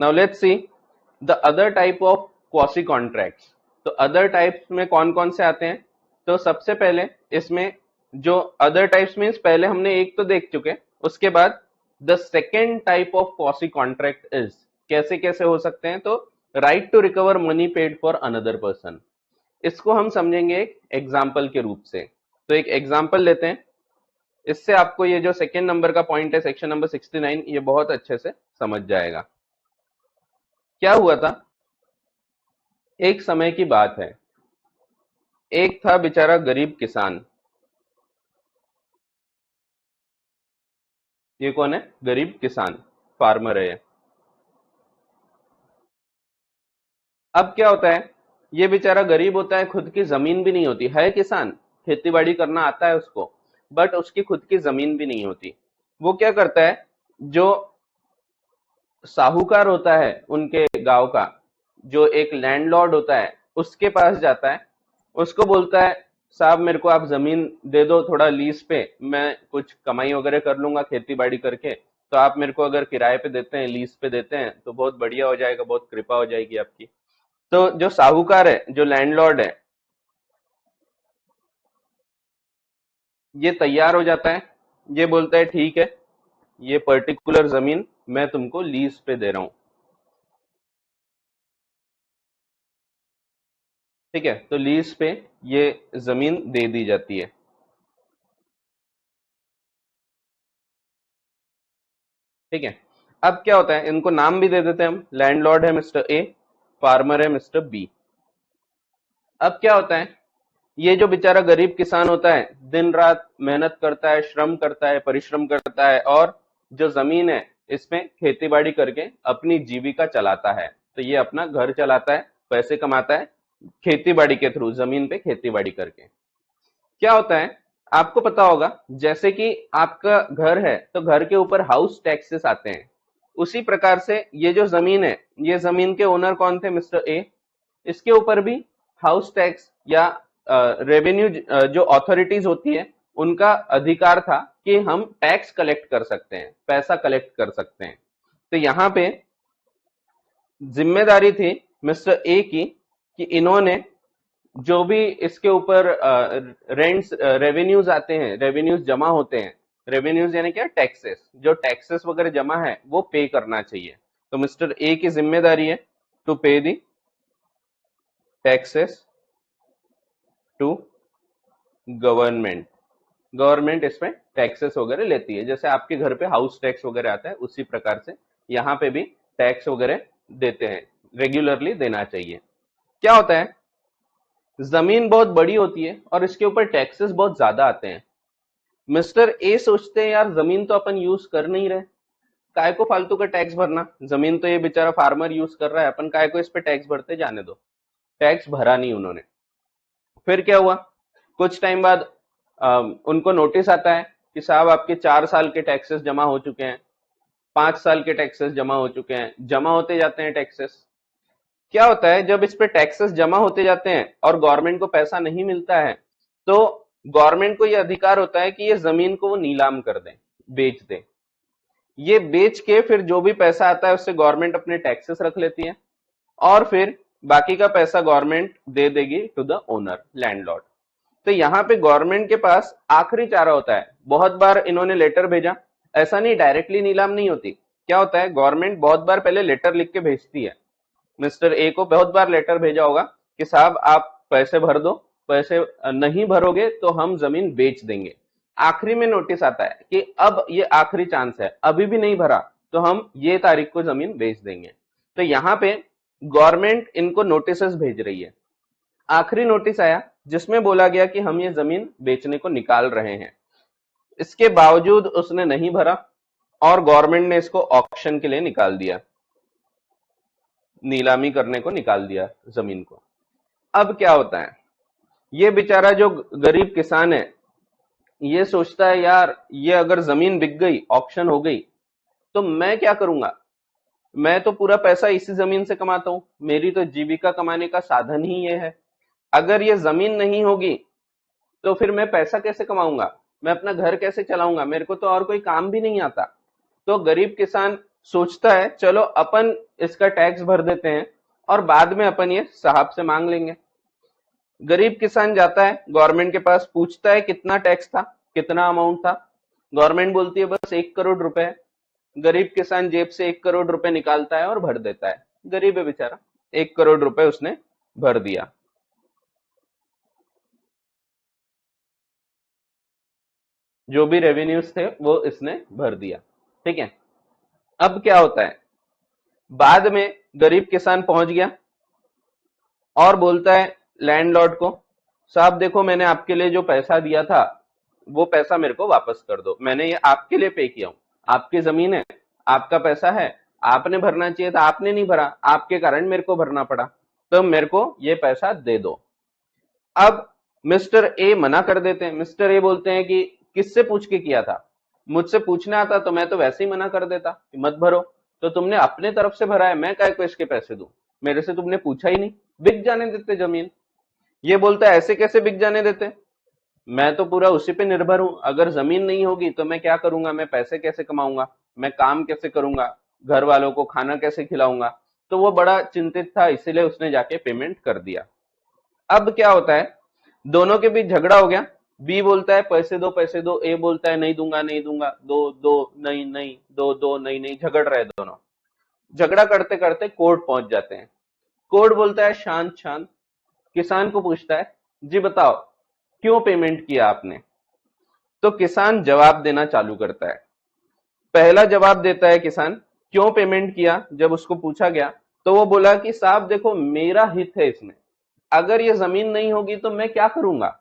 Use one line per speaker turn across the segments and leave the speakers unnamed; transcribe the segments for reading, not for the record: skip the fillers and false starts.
Now let's see the other type of quasi contracts. तो other types में कौन कौन से आते हैं? तो सबसे पहले इसमें जो अदर टाइप्स मीन्स पहले हमने एक तो देख चुके, उसके बाद the second type of quasi contract is, कैसे कैसे हो सकते हैं? तो right to recover money paid for another person, इसको हम समझेंगे एक एग्जाम्पल के रूप से। तो एक एग्जाम्पल लेते हैं, इससे आपको ये जो सेकेंड नंबर का पॉइंट है सेक्शन नंबर 69, ये बहुत अच्छे से समझ जाएगा। क्या हुआ था, एक समय की बात है, एक था बेचारा गरीब किसान। ये कौन है? गरीब किसान, फार्मर है ये। अब क्या होता है, ये बेचारा गरीब होता है, खुद की जमीन भी नहीं होती है, किसान खेती बाड़ी करना आता है उसको, बट उसकी खुद की जमीन भी नहीं होती। वो क्या करता है, जो साहूकार होता है उनके गांव का, जो एक लैंडलॉर्ड होता है, उसके पास जाता है, उसको बोलता है साहब मेरे को आप जमीन दे दो थोड़ा लीज पे, मैं कुछ कमाई वगैरह कर लूंगा खेती बाड़ी करके, तो आप मेरे को अगर किराए पे देते हैं, लीज पे देते हैं तो बहुत बढ़िया हो जाएगा, बहुत कृपा हो जाएगी आपकी। तो जो साहूकार है, जो लैंडलॉर्ड है, ये तैयार हो जाता है, ये बोलता है ठीक है, ये पर्टिकुलर जमीन मैं तुमको लीज पे दे रहा हूं। ठीक है, तो लीज पे ये जमीन दे दी जाती है। ठीक है, अब क्या होता है, इनको नाम भी दे देते हैं हम, लैंडलॉर्ड है मिस्टर ए, फार्मर है मिस्टर बी। अब क्या होता है, ये जो बेचारा गरीब किसान होता है, दिन रात मेहनत करता है, श्रम करता है, परिश्रम करता है, और जो जमीन है इसमें खेती बाड़ी करके अपनी जीविका चलाता है। तो ये अपना घर चलाता है, पैसे कमाता है खेती बाड़ी के थ्रू, जमीन पे खेती बाड़ी करके। क्या होता है, आपको पता होगा, जैसे कि आपका घर है तो घर के ऊपर हाउस टैक्सेस आते हैं, उसी प्रकार से ये जो जमीन है, ये जमीन के ओनर कौन थे? Mister A. इसके ऊपर भी हाउस टैक्स या रेवेन्यू जो अथॉरिटीज होती है, उनका अधिकार था कि हम टैक्स कलेक्ट कर सकते हैं, पैसा कलेक्ट कर सकते हैं। तो यहाँ पे जिम्मेदारी थी मिस्टर ए की कि इन्होंने जो भी इसके ऊपर रेंट्स रेवेन्यूज आते हैं, रेवेन्यूज जमा होते हैं, रेवेन्यूज यानी क्या? टैक्सेस, जो टैक्सेस वगैरह जमा है वो पे करना चाहिए। तो मिस्टर ए की जिम्मेदारी है टू पे दी टैक्सेस टू गवर्नमेंट। गवर्नमेंट इसमें टैक्सेस वगैरह लेती है, जैसे आपके घर पे हाउस टैक्स वगैरह आता है, उसी प्रकार से यहाँ पे भी टैक्स वगैरह देते हैं, रेगुलरली देना चाहिए। क्या होता है, जमीन बहुत बड़ी होती है और इसके ऊपर टैक्सेस बहुत ज्यादा आते हैं। मिस्टर ए सोचते हैं यार जमीन तो अपन यूज कर नहीं रहे, काय को फालतू का टैक्स भरना, जमीन तो ये बेचारा फार्मर यूज कर रहा है, अपन काय को इस पे टैक्स भरते, जाने दो। टैक्स भरा नहीं उन्होंने। फिर क्या हुआ, कुछ टाइम बाद उनको नोटिस आता है कि साहब आपके 4 साल के टैक्सेस जमा हो चुके हैं, 5 साल के टैक्सेस जमा हो चुके हैं, जमा होते जाते हैं टैक्सेस। क्या होता है, जब इस पे टैक्सेस जमा होते जाते हैं और गवर्नमेंट को पैसा नहीं मिलता है, तो गवर्नमेंट को यह अधिकार होता है कि ये जमीन को वो नीलाम कर दें, बेच दें। ये बेच के फिर जो भी पैसा आता है उससे गवर्नमेंट अपने टैक्सेस रख लेती है, और फिर बाकी का पैसा गवर्नमेंट दे देगी टू द ओनर, लैंडलॉर्ड। तो यहाँ पे गवर्नमेंट के पास आखिरी चारा होता है। बहुत बार इन्होंने लेटर भेजा, ऐसा नहीं डायरेक्टली नीलाम नहीं होती। क्या होता है, गवर्नमेंट बहुत बार पहले लेटर लिख के भेजती है, मिस्टर ए को बहुत बार लेटर भेजा होगा कि साहब आप पैसे भर दो, पैसे नहीं भरोगे तो हम जमीन बेच देंगे। आखिरी में नोटिस आता है कि अब ये आखिरी चांस है, अभी भी नहीं भरा तो हम ये तारीख को जमीन बेच देंगे। तो यहाँ पे गवर्नमेंट इनको नोटिस भेज रही है। आखिरी नोटिस आया जिसमें बोला गया कि हम ये जमीन बेचने को निकाल रहे हैं, इसके बावजूद उसने नहीं भरा और गवर्नमेंट ने इसको ऑक्शन के लिए निकाल दिया, नीलामी करने को निकाल दिया जमीन को। अब क्या होता है, ये बेचारा जो गरीब किसान है, ये सोचता है यार ये अगर जमीन बिक गई, ऑक्शन हो गई, तो मैं क्या करूंगा? मैं तो पूरा पैसा इसी जमीन से कमाता हूं, मेरी तो जीविका कमाने का साधन ही ये है। अगर ये जमीन नहीं होगी तो फिर मैं पैसा कैसे कमाऊंगा, मैं अपना घर कैसे चलाऊंगा, मेरे को तो और कोई काम भी नहीं आता। तो गरीब किसान सोचता है चलो अपन इसका टैक्स भर देते हैं और बाद में अपन ये साहब से मांग लेंगे। गरीब किसान जाता है गवर्नमेंट के पास, पूछता है कितना टैक्स था, कितना अमाउंट था। गवर्नमेंट बोलती है बस 1 करोड़ रुपए है। गरीब किसान जेब से 1 करोड़ रुपए निकालता है और भर देता है। गरीब है बेचारा, 1 करोड़ रुपए उसने भर दिया। जो भी रेवेन्यूज थे वो इसने भर दिया। ठीक है। अब क्या होता है, बाद में गरीब किसान पहुंच गया और बोलता है लैंडलॉर्ड को, साहब देखो मैंने आपके लिए जो पैसा दिया था वो पैसा मेरे को वापस कर दो, मैंने ये आपके लिए पे किया हूं, आपकी जमीन है, आपका पैसा है, आपने भरना चाहिए था, आपने नहीं भरा, आपके कारण मेरे को भरना पड़ा, तो मेरे को ये पैसा दे दो। अब मिस्टर ए मना कर देते हैं। मिस्टर ए बोलते हैं कि किससे पूछ के किया था, मुझसे पूछना आता तो मैं तो वैसे ही मना कर देता कि मत भरो, तो तुमने अपने तरफ से भरा है, मैं काय को इसके पैसे दूं, मेरे से तुमने पूछा ही नहीं, बिक जाने देते जमीन। ये बोलता है ऐसे कैसे बिक जाने देते, मैं तो पूरा उसी पे निर्भर हूं, अगर जमीन नहीं होगी तो मैं क्या करूंगा, मैं पैसे कैसे कमाऊंगा, मैं काम कैसे करूंगा, घर वालों को खाना कैसे खिलाऊंगा। तो वो बड़ा चिंतित था, इसीलिए उसने जाके पेमेंट कर दिया। अब क्या होता है, दोनों के बीच झगड़ा हो गया। बी बोलता है पैसे दो पैसे दो, ए बोलता है नहीं दूंगा नहीं दूंगा, दो दो नहीं नहीं, दो दो नहीं नहीं, झगड़ रहे दोनों। झगड़ा करते करते कोर्ट पहुंच जाते हैं। कोर्ट बोलता है शांत शांत, किसान को पूछता है जी बताओ क्यों पेमेंट किया आपने। तो किसान जवाब देना चालू करता है। पहला जवाब देता है किसान, क्यों पेमेंट किया, जब उसको पूछा गया तो वो बोला कि साहब देखो मेरा हित है इसमें, अगर ये जमीन नहीं होगी तो मैं क्या करूंगा,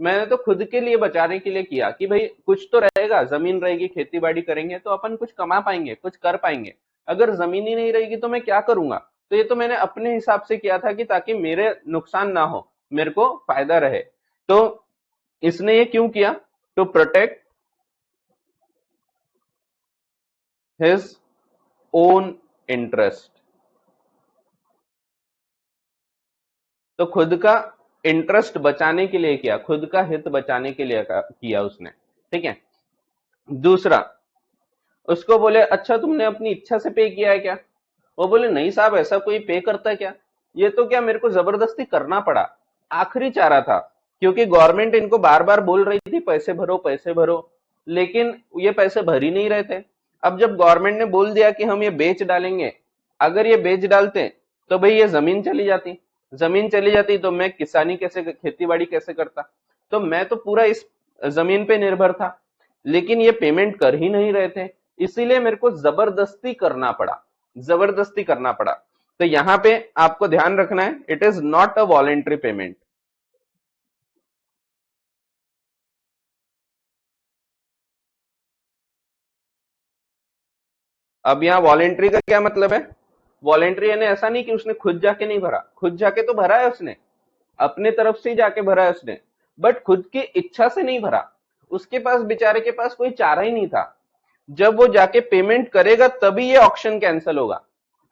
मैंने तो खुद के लिए बचाने के लिए किया कि भाई कुछ तो रहेगा, जमीन रहेगी, खेती बाड़ी करेंगे तो अपन कुछ कमा पाएंगे, कुछ कर पाएंगे, अगर जमीन ही नहीं रहेगी तो मैं क्या करूंगा। तो ये तो मैंने अपने हिसाब से किया था कि ताकि मेरे नुकसान ना हो, मेरे को फायदा रहे। तो इसने ये क्यों किया, to protect his own interest. तो खुद का इंटरेस्ट बचाने के लिए किया, खुद का हित बचाने के लिए किया उसने। ठीक है। दूसरा, उसको बोले अच्छा तुमने अपनी इच्छा से पे किया है क्या। वो बोले नहीं साहब ऐसा कोई पे करता है क्या, ये तो क्या मेरे को जबरदस्ती करना पड़ा, आखिरी चारा था, क्योंकि गवर्नमेंट इनको बार बार बोल रही थी पैसे भरो, लेकिन ये पैसे भर ही नहीं रहे थे। अब जब गवर्नमेंट ने बोल दिया कि हम ये बेच डालेंगे, अगर ये बेच डालते तो भाई ये जमीन चली जाती, जमीन चली जाती तो मैं किसानी कैसे, खेती बाड़ी कैसे करता, तो मैं तो पूरा इस जमीन पे निर्भर था, लेकिन ये पेमेंट कर ही नहीं रहे थे, इसीलिए मेरे को जबरदस्ती करना पड़ा, जबरदस्ती करना पड़ा। तो यहां पे आपको ध्यान रखना है, it is not a voluntary payment. अब यहाँ वॉलेंट्री का क्या मतलब है, वॉलेंट्री यानी ऐसा नहीं कि उसने खुद जाके नहीं भरा, खुद जाके तो भरा है उसने, अपने तरफ से ही जाके भरा है उसने, बट खुद की इच्छा से नहीं भरा, उसके पास बेचारे के पास कोई चारा ही नहीं था। जब वो जाके पेमेंट करेगा तभी ये ऑक्शन कैंसिल होगा,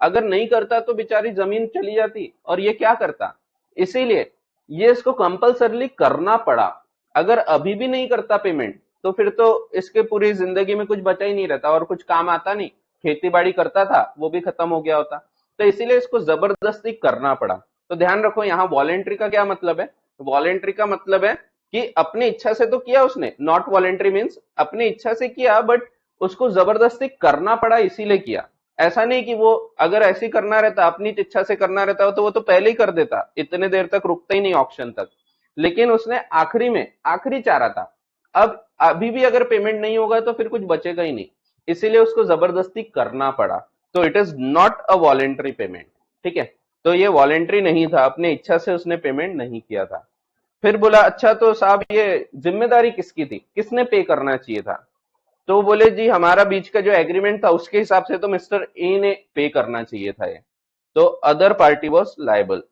अगर नहीं करता तो बेचारी जमीन चली जाती और ये क्या करता। इसीलिए ये इसको कंपलसरली करना पड़ा, अगर अभी भी नहीं करता पेमेंट तो फिर तो इसके पूरी जिंदगी में कुछ बचा ही नहीं रहता और कुछ काम आता नहीं, खेती बाड़ी करता था वो भी खत्म हो गया होता। तो इसीलिए इसको जबरदस्ती करना पड़ा। तो ध्यान रखो यहाँ वॉलेंट्री का क्या मतलब है, वॉलेंट्री का मतलब है कि अपनी इच्छा से तो किया उसने, नॉट वॉलेंट्री मीन्स अपनी इच्छा से किया बट उसको जबरदस्ती करना पड़ा इसीलिए किया। ऐसा नहीं कि वो अगर ऐसी करना रहता, अपनी इच्छा से करना रहता तो वो तो पहले ही कर देता, इतने देर तक रुकता ही नहीं ऑक्शन तक, लेकिन उसने आखिरी में, आखिरी चारा था। अब अभी भी अगर पेमेंट नहीं होगा तो फिर कुछ बचेगा ही नहीं, इसीलिए उसको जबरदस्ती करना पड़ा। तो it is not a voluntary payment. ठीक है। तो ये वॉलेंट्री नहीं था, अपने इच्छा से उसने पेमेंट नहीं किया था। फिर बोला अच्छा तो साहब ये जिम्मेदारी किसकी थी, किसने पे करना चाहिए था। तो बोले जी हमारा बीच का जो एग्रीमेंट था उसके हिसाब से तो मिस्टर ए ने पे करना चाहिए था ये, तो अदर पार्टी वॉज लायबल।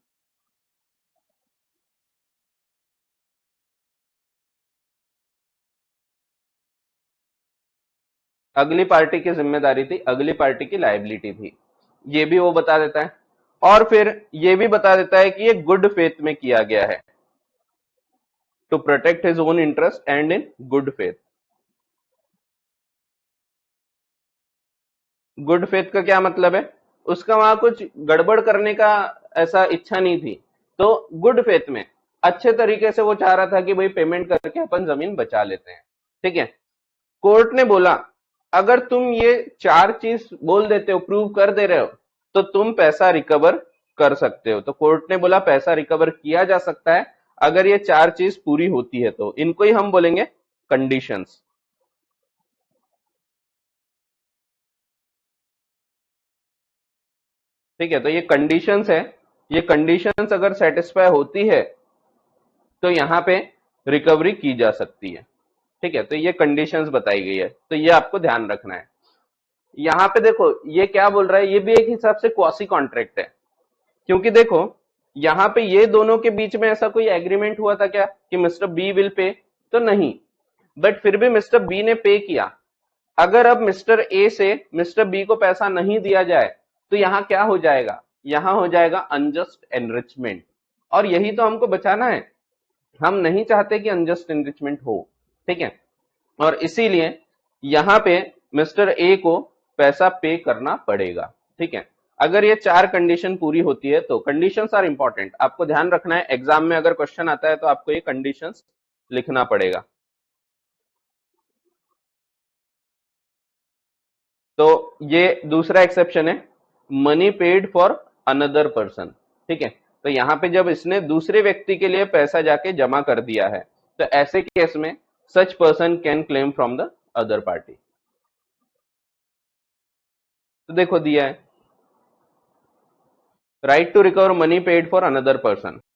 अगली पार्टी की जिम्मेदारी थी, अगली पार्टी की लायबिलिटी थी, ये भी वो बता देता है। और फिर ये भी बता देता है कि ये गुड फेथ में किया गया है, to protect his own interest and in good faith. Good faith का क्या मतलब है, उसका वहां कुछ गड़बड़ करने का ऐसा इच्छा नहीं थी, तो गुड फेथ में अच्छे तरीके से वो चाह रहा था कि भाई पेमेंट करके अपन जमीन बचा लेते हैं। ठीक है, कोर्ट ने बोला अगर तुम ये चार चीज बोल देते हो, प्रूव कर दे रहे हो, तो तुम पैसा रिकवर कर सकते हो। तो कोर्ट ने बोला पैसा रिकवर किया जा सकता है अगर ये चार चीज पूरी होती है, तो इनको ही हम बोलेंगे कंडीशंस। ठीक है, तो ये कंडीशंस है, ये कंडीशंस अगर सेटिस्फाई होती है तो यहाँ पे रिकवरी की जा सकती है। ठीक है, तो ये कंडीशंस बताई गई है, तो ये आपको ध्यान रखना है। यहाँ पे देखो ये क्या बोल रहा है, ये भी एक हिसाब से क्वासी कॉन्ट्रैक्ट है, क्योंकि देखो यहाँ पे ये दोनों के बीच में ऐसा कोई एग्रीमेंट हुआ था क्या कि मिस्टर बी विल पे, तो नहीं, बट फिर भी मिस्टर बी ने पे किया। अगर अब मिस्टर ए से मिस्टर बी को पैसा नहीं दिया जाए तो यहाँ क्या हो जाएगा, यहाँ हो जाएगा अनजस्ट एनरिचमेंट, और यही तो हमको बचाना है, हम नहीं चाहते कि अनजस्ट एनरिचमेंट हो। ठीक है, और इसीलिए यहाँ पे मिस्टर ए को पैसा पे करना पड़ेगा। ठीक है, अगर ये चार कंडीशन पूरी होती है, तो कंडीशंस आर इंपॉर्टेंट, आपको ध्यान रखना है, एग्जाम में अगर क्वेश्चन आता है तो आपको ये कंडीशंस लिखना पड़ेगा। तो ये दूसरा एक्सेप्शन है, money paid for another person. ठीक है, तो यहां पे जब इसने दूसरे व्यक्ति के लिए पैसा जाके जमा कर दिया है, तो ऐसे केस में such person can claim from the other party. तो देखो दिया है, right to recover money paid for another person.